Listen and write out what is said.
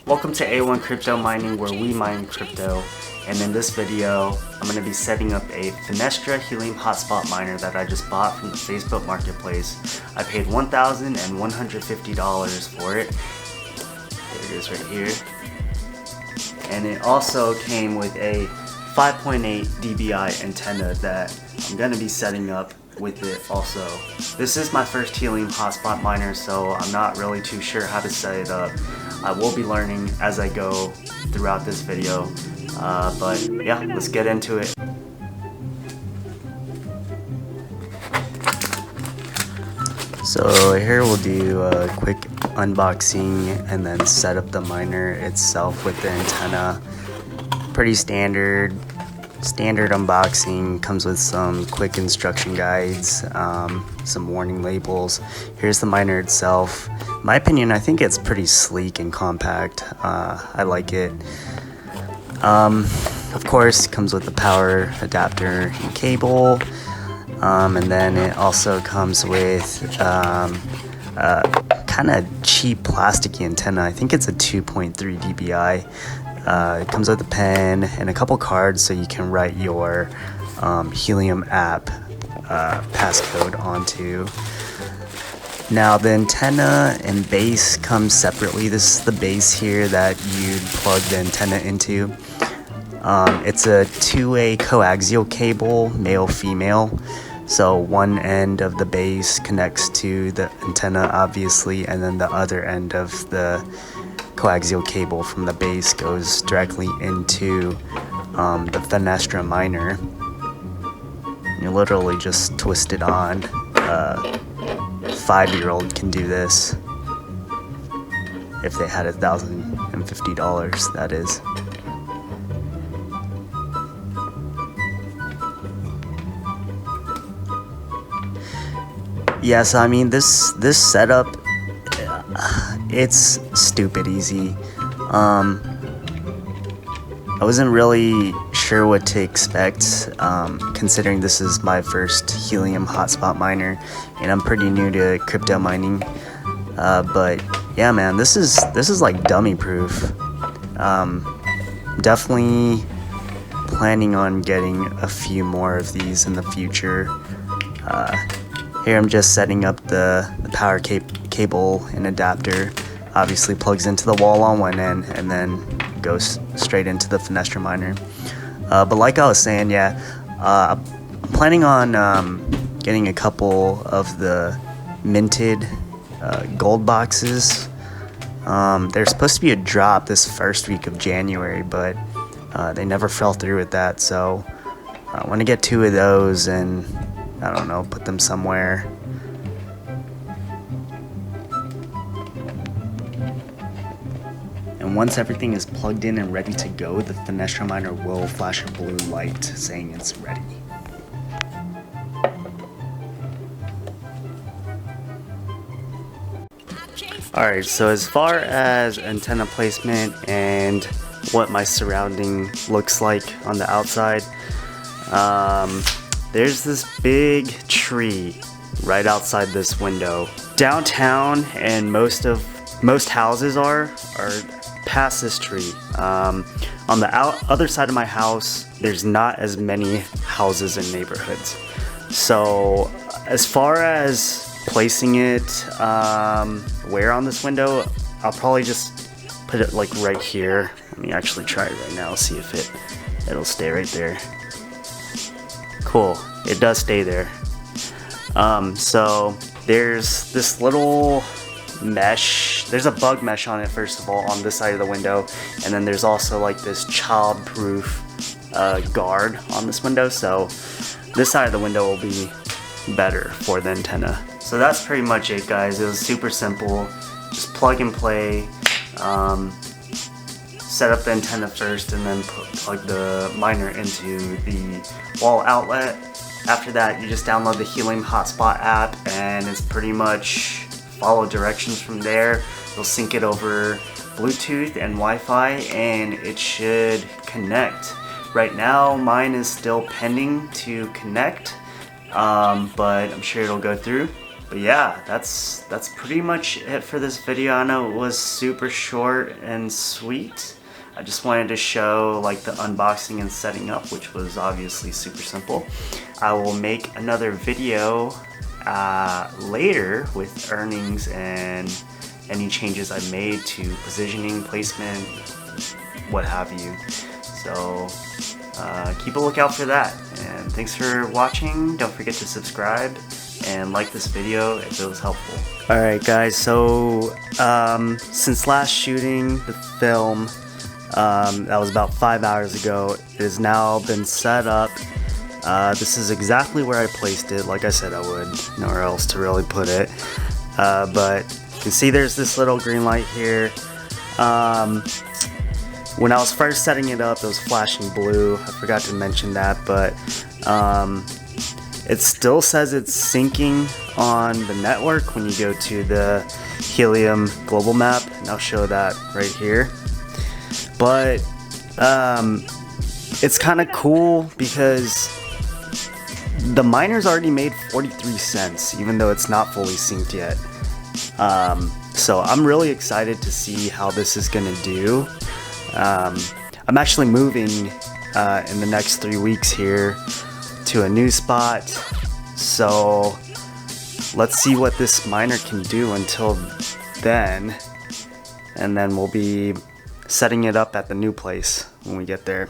Welcome to A1 Crypto Mining, where we mine crypto, and in this video I'm going to be setting up a Finestra Helium hotspot miner that I just bought from the Facebook marketplace. I paid $1,150 for it. There it is right here. And it also came with a 5.8 dBi antenna that I'm going to be setting up with it also. This is my first Helium hotspot miner, so I'm not really too sure how to set it up. I will be learning as I go throughout this video, but yeah, let's get into it. So here we'll do a quick unboxing and then set up the miner itself with the antenna. Pretty standard unboxing. Comes with some quick instruction guides, some warning labels. Here's the miner itself. In my opinion, I think it's pretty sleek and compact. I like it. Of course, comes with the power adapter and cable, and then it also comes with kind of cheap plasticky antenna. I think it's a 2.3 dBi. It comes with a pen and a couple cards so you can write your Helium app passcode onto. Now the antenna and base comes separately. This is the base here that you'd plug the antenna into. It's a two-way coaxial cable, male-female. So one end of the base connects to the antenna, obviously, and then the other end of the coaxial cable from the base goes directly into the Finestra miner. You literally just twist it on. A 5-year-old can do this if they had $1,050, that is. Yes, I mean this setup, it's stupid easy. I wasn't really sure what to expect, considering this is my first Helium hotspot miner, and I'm pretty new to crypto mining. But yeah, man, this is like dummy proof. Definitely planning on getting a few more of these in the future. Here I'm just setting up the power cable and adapter. Obviously plugs into the wall on one end and then goes straight into the Finestra miner. But like I was saying, yeah, I'm planning on getting a couple of the minted gold boxes. There's supposed to be a drop this first week of January, but they never fell through with that, so I want to get 2 of those and, I don't know, put them somewhere. And once everything is plugged in and ready to go, the Finestra miner will flash a blue light saying it's ready. Alright, so as far as antenna placement and what my surrounding looks like on the outside, there's this big tree right outside this window. Downtown, and most houses are past this tree. On the other side of my house, there's not as many houses and neighborhoods. So as far as placing it where on this window, I'll probably just put it like right here. Let me actually try it right now, see if it'll stay right there. Cool, it does stay there. So there's this little mesh. There's a bug mesh on it, first of all, on this side of the window, and then there's also like this child-proof guard on this window, so this side of the window will be better for the antenna. So that's pretty much it, guys. It was super simple. Just plug and play. Set up the antenna first and then plug the miner into the wall outlet. After that, you just download the Helium hotspot app, and it's pretty much follow directions from there. You'll sync it over Bluetooth and Wi-Fi, and it should connect. Right now, mine is still pending to connect, but I'm sure it'll go through. But yeah, that's pretty much it for this video. I know it was super short and sweet. I just wanted to show like the unboxing and setting up, which was obviously super simple. I will make another video later with earnings and any changes I made to positioning, placement, what have you. So keep a lookout for that. And thanks for watching. Don't forget to subscribe and like this video if it was helpful. Alright guys, so since last shooting the film, that was about 5 hours ago, it has now been set up. This is exactly where I placed it, like I said I would, nowhere else to really put it. But you can see there's this little green light here. When I was first setting it up, it was flashing blue. I forgot to mention that, but it still says it's syncing on the network when you go to the Helium global map, and I'll show that right here. But it's kind of cool because the miner's already made 43 cents, even though it's not fully synced yet. So I'm really excited to see how this is gonna do. I'm actually moving in the next 3 weeks here to a new spot, so let's see what this miner can do until then, and then we'll be setting it up at the new place when we get there.